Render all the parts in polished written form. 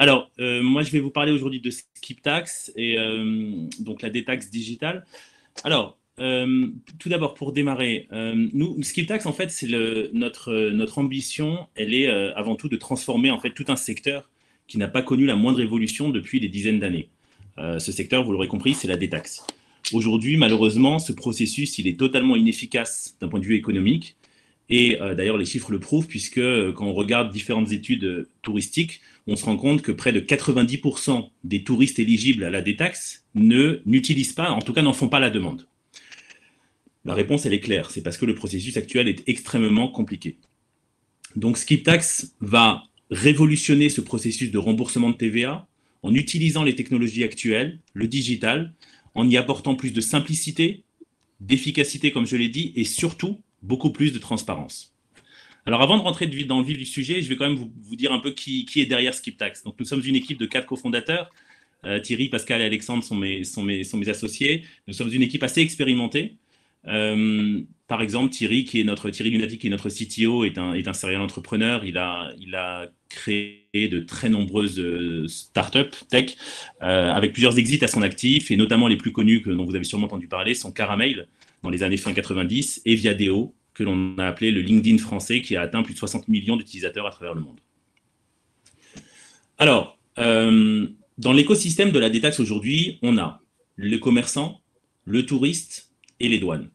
Moi, je vais vous parler aujourd'hui de SkipTax et donc la détaxe digitale. Alors, tout d'abord, pour démarrer, nous, SkipTax, en fait, c'est notre ambition, elle est avant tout de transformer en fait tout un secteur qui n'a pas connu la moindre évolution depuis des dizaines d'années. Ce secteur, vous l'aurez compris, c'est la détaxe. Aujourd'hui, malheureusement, ce processus, il est totalement inefficace d'un point de vue économique. Et d'ailleurs, les chiffres le prouvent, puisque quand on regarde différentes études touristiques, on se rend compte que près de 90% des touristes éligibles à la détaxe n'utilisent pas, en tout cas n'en font pas la demande. La réponse, elle est claire, c'est parce que le processus actuel est extrêmement compliqué. Donc SkipTax va révolutionner ce processus de remboursement de TVA en utilisant les technologies actuelles, le digital, en y apportant plus de simplicité, d'efficacité, comme je l'ai dit, et surtout beaucoup plus de transparence. Alors avant de rentrer dans le vif du sujet, je vais quand même vous dire un peu qui est derrière SkipTax. Donc nous sommes une équipe de 4 cofondateurs. Thierry, Pascal et Alexandre sont mes associés. Nous sommes une équipe assez expérimentée. Par exemple, Thierry Lunati, qui est notre CTO, est un serial entrepreneur. Il a créé de très nombreuses startups tech avec plusieurs exits à son actif, et notamment les plus connus dont vous avez sûrement entendu parler sont Caramel dans les années fin 90 et Viadeo, que l'on a appelé le LinkedIn français, qui a atteint plus de 60 millions d'utilisateurs à travers le monde. Alors, dans l'écosystème de la détaxe aujourd'hui, on a le commerçant, le touriste et les douanes.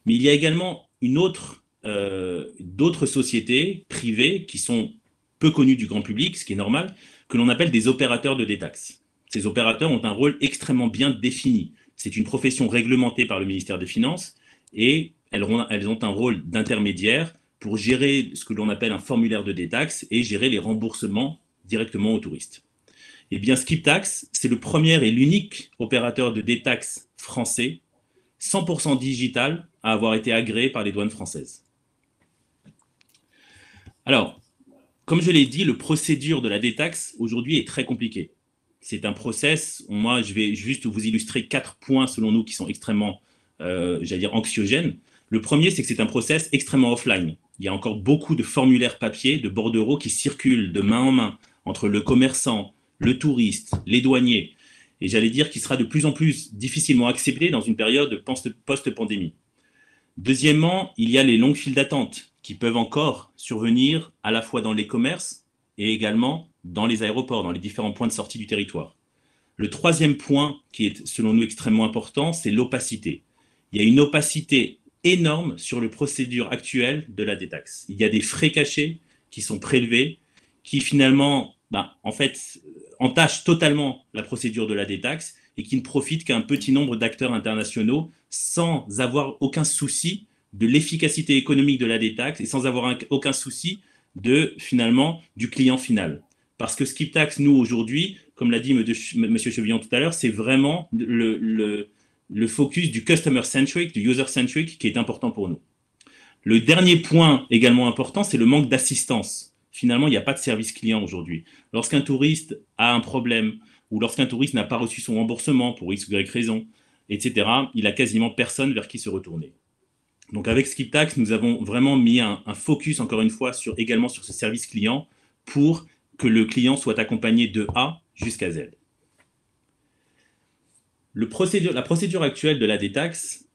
Mais il y a également d'autres sociétés privées qui sont peu connues du grand public, ce qui est normal, que l'on appelle des opérateurs de détaxe. Ces opérateurs ont un rôle extrêmement bien défini. C'est une profession réglementée par le ministère des Finances et elles ont un rôle d'intermédiaire pour gérer ce que l'on appelle un formulaire de détaxe et gérer les remboursements directement aux touristes. Eh bien, SkipTax, c'est le premier et l'unique opérateur de détaxe français 100% digital à avoir été agréé par les douanes françaises. Alors, comme je l'ai dit, le procédure de la détaxe aujourd'hui est très compliqué. C'est un process, moi je vais juste vous illustrer 4 points selon nous qui sont extrêmement, j'allais dire, anxiogènes. Le premier, c'est que c'est un process extrêmement offline. Il y a encore beaucoup de formulaires papier, de bordereaux qui circulent de main en main entre le commerçant, le touriste, les douaniers. Et j'allais dire qu'il sera de plus en plus difficilement accepté dans une période post-pandémie. Deuxièmement, il y a les longues files d'attente qui peuvent encore survenir à la fois dans les commerces et également dans les aéroports, dans les différents points de sortie du territoire. Le troisième point qui est selon nous extrêmement important, c'est l'opacité. Il y a une opacité énorme sur le procédure actuelle de la détaxe. Il y a des frais cachés qui sont prélevés, qui finalement, en fait, entachent totalement la procédure de la détaxe et qui ne profitent qu'à un petit nombre d'acteurs internationaux sans avoir aucun souci de l'efficacité économique de la détaxe et sans avoir aucun souci finalement du client final. Parce que SkipTax, nous, aujourd'hui, comme l'a dit M. Chevillon tout à l'heure, c'est vraiment le focus du customer-centric, du user-centric qui est important pour nous. Le dernier point également important, c'est le manque d'assistance. Finalement, il n'y a pas de service client aujourd'hui. Lorsqu'un touriste a un problème ou lorsqu'un touriste n'a pas reçu son remboursement pour X ou Y raison, etc., il n'a quasiment personne vers qui se retourner. Donc avec SkipTax, nous avons vraiment mis un focus, encore une fois, également sur ce service client pour que le client soit accompagné de A jusqu'à Z. La procédure actuelle de la détaxe,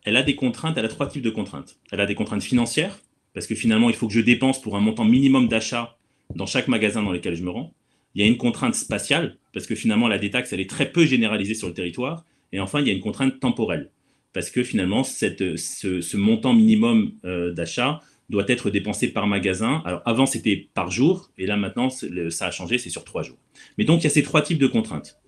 elle a 3 types de contraintes. Elle a des contraintes financières, parce que finalement, il faut que je dépense pour un montant minimum d'achat dans chaque magasin dans lequel je me rends. Il y a une contrainte spatiale, parce que finalement, la détaxe, elle est très peu généralisée sur le territoire. Et enfin, il y a une contrainte temporelle, parce que finalement, ce montant minimum d'achat doit être dépensé par magasin. Alors avant, c'était par jour, et là maintenant, ça a changé, c'est sur 3 jours. Mais donc, il y a ces 3 types de contraintes.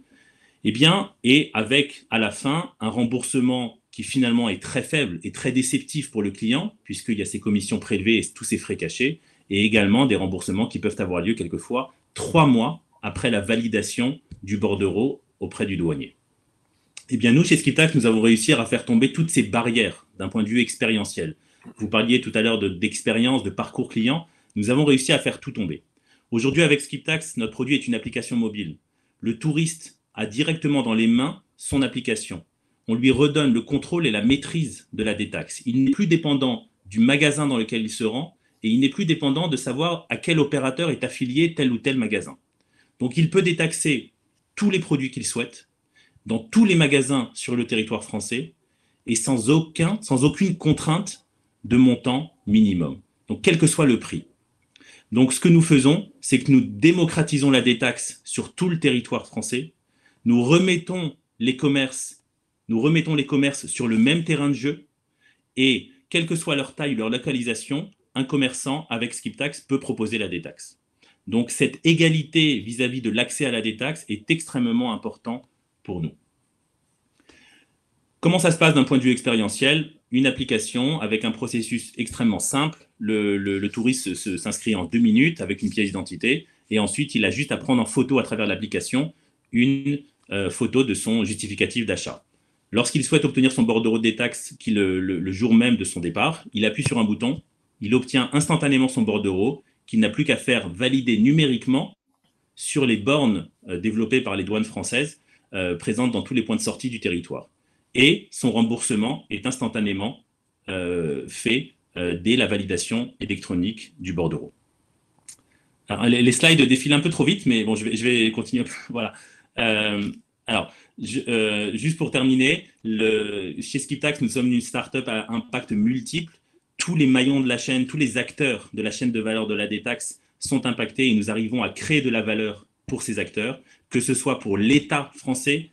Et avec, à la fin, un remboursement qui finalement est très faible et très déceptif pour le client, puisqu'il y a ces commissions prélevées et tous ces frais cachés, et également des remboursements qui peuvent avoir lieu quelquefois 3 mois après la validation du bordereau auprès du douanier. Eh bien, nous, chez SkipTax, nous avons réussi à faire tomber toutes ces barrières d'un point de vue expérientiel. Vous parliez tout à l'heure d'expérience, de parcours client. Nous avons réussi à faire tout tomber. Aujourd'hui, avec SkipTax, notre produit est une application mobile. Le touriste a directement dans les mains son application. On lui redonne le contrôle et la maîtrise de la détaxe. Il n'est plus dépendant du magasin dans lequel il se rend et il n'est plus dépendant de savoir à quel opérateur est affilié tel ou tel magasin. Donc, il peut détaxer tous les produits qu'il souhaite dans tous les magasins sur le territoire français et sans aucune contrainte de montant minimum. Donc, quel que soit le prix. Donc, ce que nous faisons, c'est que nous démocratisons la détaxe sur tout le territoire français. Nous remettons les commerces sur le même terrain de jeu et, quelle que soit leur taille ou leur localisation, un commerçant avec SkipTax peut proposer la détaxe. Donc, cette égalité vis-à-vis de l'accès à la détaxe est extrêmement important pour nous. Comment ça se passe d'un point de vue expérientiel? Une application avec un processus extrêmement simple. Le touriste s'inscrit en 2 minutes avec une pièce d'identité et ensuite il a juste à prendre en photo à travers l'application une photo de son justificatif d'achat. Lorsqu'il souhaite obtenir son bordereau de détaxe le jour même de son départ, il appuie sur un bouton, il obtient instantanément son bordereau qu'il n'a plus qu'à faire valider numériquement sur les bornes développées par les douanes françaises présentes dans tous les points de sortie du territoire. Et son remboursement est instantanément fait dès la validation électronique du bordereau. Alors, les slides défilent un peu trop vite, mais bon, je vais continuer. Voilà. Alors, juste pour terminer, chez SkipTax, nous sommes une start-up à impact multiple. Tous les maillons de la chaîne, tous les acteurs de la chaîne de valeur de la détaxe sont impactés et nous arrivons à créer de la valeur pour ces acteurs, que ce soit pour l'État français,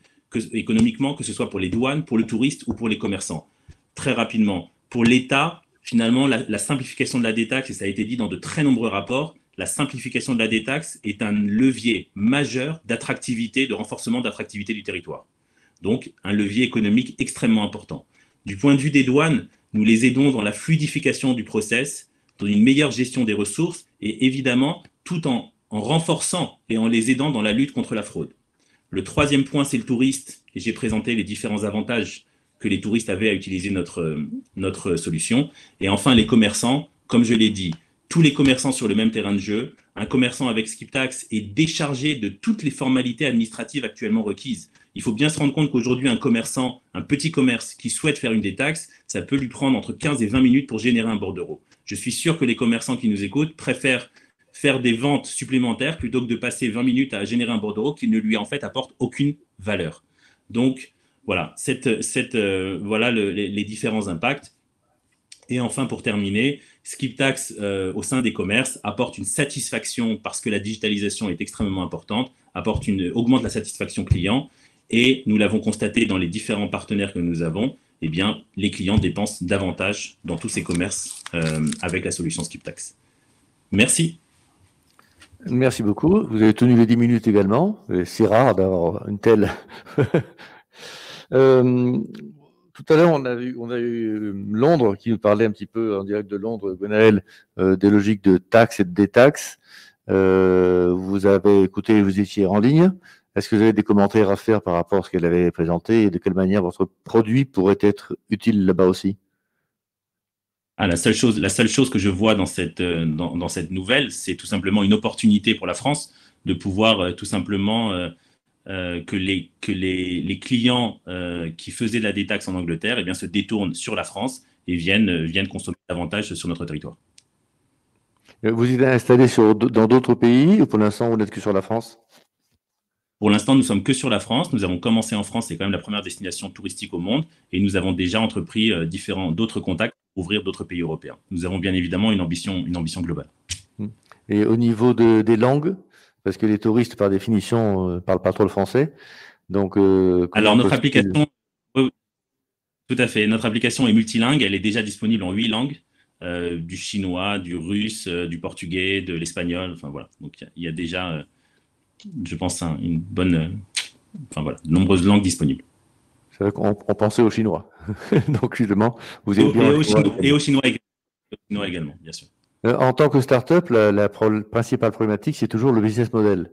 économiquement, que ce soit pour les douanes, pour le touriste ou pour les commerçants. Très rapidement, pour l'État, finalement, la simplification de la détaxe, et ça a été dit dans de très nombreux rapports, la simplification de la détaxe est un levier majeur d'attractivité, de renforcement d'attractivité du territoire. Donc, un levier économique extrêmement important. Du point de vue des douanes, nous les aidons dans la fluidification du process, dans une meilleure gestion des ressources et évidemment, tout en renforçant et en les aidant dans la lutte contre la fraude. Le troisième point, c'est le touriste, et j'ai présenté les différents avantages que les touristes avaient à utiliser notre solution. Et enfin, les commerçants, comme je l'ai dit, tous les commerçants sur le même terrain de jeu. Un commerçant avec SkipTax est déchargé de toutes les formalités administratives actuellement requises. Il faut bien se rendre compte qu'aujourd'hui, un commerçant, un petit commerce qui souhaite faire une détaxe, ça peut lui prendre entre 15 et 20 minutes pour générer un bordereau. Je suis sûr que les commerçants qui nous écoutent préfèrent faire des ventes supplémentaires plutôt que de passer 20 minutes à générer un bordereau qui ne lui en fait apporte aucune valeur. Donc voilà, voilà les différents impacts. Et enfin, pour terminer, SkipTax au sein des commerces apporte une satisfaction parce que la digitalisation est extrêmement importante, augmente la satisfaction client. Et nous l'avons constaté dans les différents partenaires que nous avons, eh bien, les clients dépensent davantage dans tous ces commerces avec la solution SkipTax. Merci. Merci beaucoup. Vous avez tenu les 10 minutes également. C'est rare d'avoir une telle... Tout à l'heure, on a eu Londres qui nous parlait un petit peu en direct de Londres, Gwenaël, des logiques de taxes et de détaxes. Vous avez écouté, vous étiez en ligne. Est-ce que vous avez des commentaires à faire par rapport à ce qu'elle avait présenté et de quelle manière votre produit pourrait être utile là-bas aussi? La seule chose que je vois dans cette nouvelle, c'est tout simplement une opportunité pour la France de pouvoir tout simplement que les clients qui faisaient de la détaxe en Angleterre eh bien, se détournent sur la France et viennent consommer davantage sur notre territoire. Vous êtes installé dans d'autres pays ou pour l'instant vous n'êtes que sur la France? Pour l'instant, nous ne sommes que sur la France. Nous avons commencé en France, c'est quand même la première destination touristique au monde, et nous avons déjà entrepris d'autres contacts pour ouvrir d'autres pays européens. Nous avons bien évidemment une ambition globale. Et au niveau des langues, parce que les touristes, par définition, ne parlent pas trop le français. Donc, alors, notre application, tout à fait, notre application est multilingue. Elle est déjà disponible en 8 langues, du chinois, du russe, du portugais, de l'espagnol. Enfin voilà. Donc, il y a déjà, je pense, une bonne, de nombreuses langues disponibles. C'est vrai qu'on pensait aux Chinois. Donc, justement, vous êtes bien. Et aux Chinois également, bien sûr. En tant que start-up, la principale problématique, c'est toujours le business model.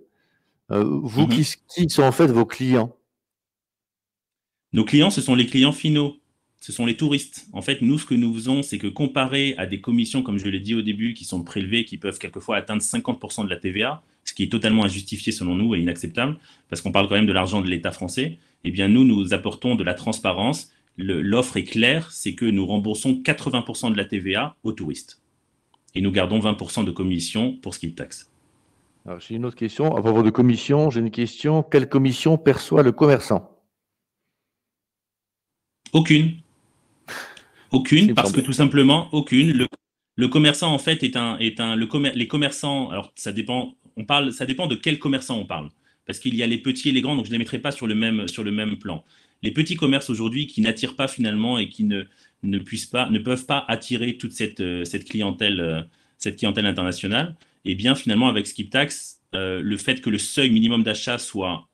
Vous, qui sont en fait vos clients? Nos clients, ce sont les clients finaux. Ce sont les touristes. En fait, nous, ce que nous faisons, c'est que comparé à des commissions, comme je l'ai dit au début, qui sont prélevées, qui peuvent quelquefois atteindre 50% de la TVA, ce qui est totalement injustifié selon nous et inacceptable, parce qu'on parle quand même de l'argent de l'État français, eh bien, nous apportons de la transparence. L'offre est claire, c'est que nous remboursons 80% de la TVA aux touristes. Et nous gardons 20% de commission pour SkipTax. Alors, j'ai une autre question. À propos de commission, j'ai une question. Quelle commission perçoit le commerçant? Aucune. Aucune, parce que tout simplement, aucune. Le commerçant, en fait, les commerçants, alors ça dépend, ça dépend de quel commerçant on parle. Parce qu'il y a les petits et les grands, donc je ne les mettrai pas sur le même plan. Les petits commerces aujourd'hui qui n'attirent pas finalement et qui ne peuvent pas attirer toute cette clientèle internationale, et bien finalement avec SkipTax, le fait que le seuil minimum d'achat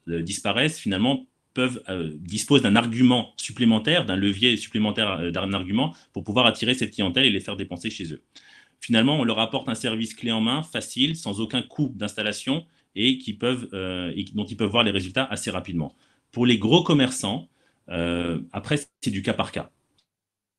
disparaisse, finalement, disposent d'un argument supplémentaire, d'un levier supplémentaire, d'un argument pour pouvoir attirer cette clientèle et les faire dépenser chez eux. Finalement, on leur apporte un service clé en main, facile, sans aucun coût d'installation et dont ils peuvent voir les résultats assez rapidement. Pour les gros commerçants, après, c'est du cas par cas.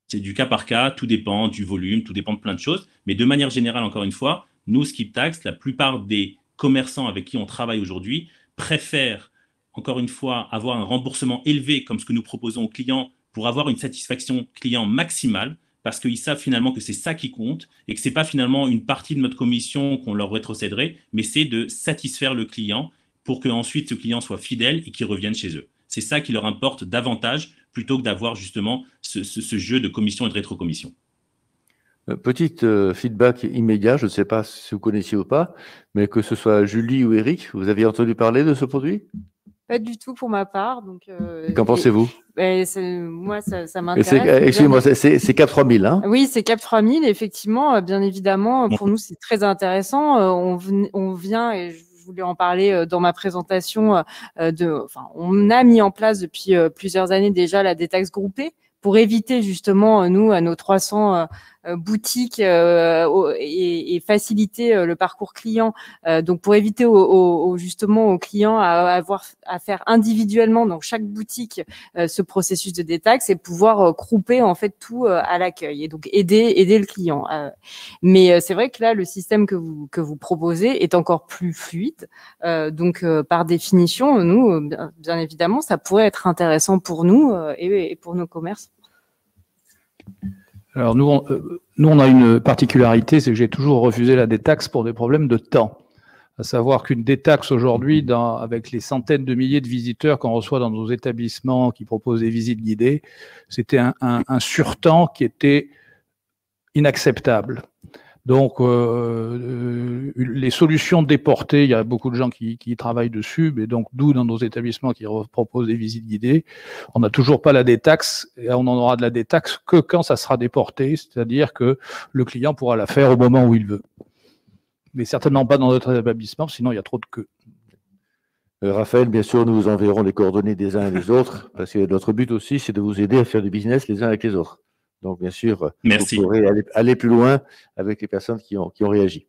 C'est du cas par cas, tout dépend du volume, tout dépend de plein de choses. Mais de manière générale, encore une fois, nous, SkipTax, la plupart des commerçants avec qui on travaille aujourd'hui préfèrent, encore une fois, avoir un remboursement élevé comme ce que nous proposons aux clients pour avoir une satisfaction client maximale, parce qu'ils savent finalement que c'est ça qui compte et que ce n'est pas finalement une partie de notre commission qu'on leur rétrocéderait, mais c'est de satisfaire le client pour qu'ensuite ce client soit fidèle et qu'il revienne chez eux. C'est ça qui leur importe davantage plutôt que d'avoir justement ce jeu de commission et de rétrocommission. Petit feedback immédiat, je ne sais pas si vous connaissiez ou pas, mais que ce soit Julie ou Eric, vous aviez entendu parler de ce produit? Pas du tout pour ma part. Donc, qu'en pensez-vous? Moi, ça m'intéresse. Excusez-moi, c'est Cap 3000, hein? Oui, c'est Cap 3000, effectivement. Bien évidemment, pour nous, c'est très intéressant. On vient, et je voulais en parler dans ma présentation, on a mis en place depuis plusieurs années déjà la détaxe groupée pour éviter justement, nous, à nos 300 boutiques et faciliter le parcours client. Donc, pour éviter justement aux clients à faire individuellement dans chaque boutique ce processus de détaxe et pouvoir grouper en fait tout à l'accueil et donc aider le client. Mais c'est vrai que là, le système que vous proposez est encore plus fluide. Donc, par définition, nous, bien évidemment, ça pourrait être intéressant pour nous et pour nos commerces. Alors nous, on a une particularité, c'est que j'ai toujours refusé la détaxe pour des problèmes de temps. À savoir qu'une détaxe aujourd'hui, avec les centaines de milliers de visiteurs qu'on reçoit dans nos établissements qui proposent des visites guidées, c'était un surtemps qui était inacceptable. Donc, les solutions déportées, il y a beaucoup de gens qui travaillent dessus, mais donc d'où dans nos établissements qui proposent des visites guidées, on n'a toujours pas la détaxe, et on n'en aura de la détaxe que quand ça sera déporté, c'est-à-dire que le client pourra la faire au moment où il veut. Mais certainement pas dans notre établissement, sinon il y a trop de queues. Raphaël, bien sûr, nous vous enverrons les coordonnées des uns et des autres, parce que notre but aussi, c'est de vous aider à faire du business les uns avec les autres. Donc, bien sûr, merci. Vous pourrez aller plus loin avec les personnes qui ont réagi.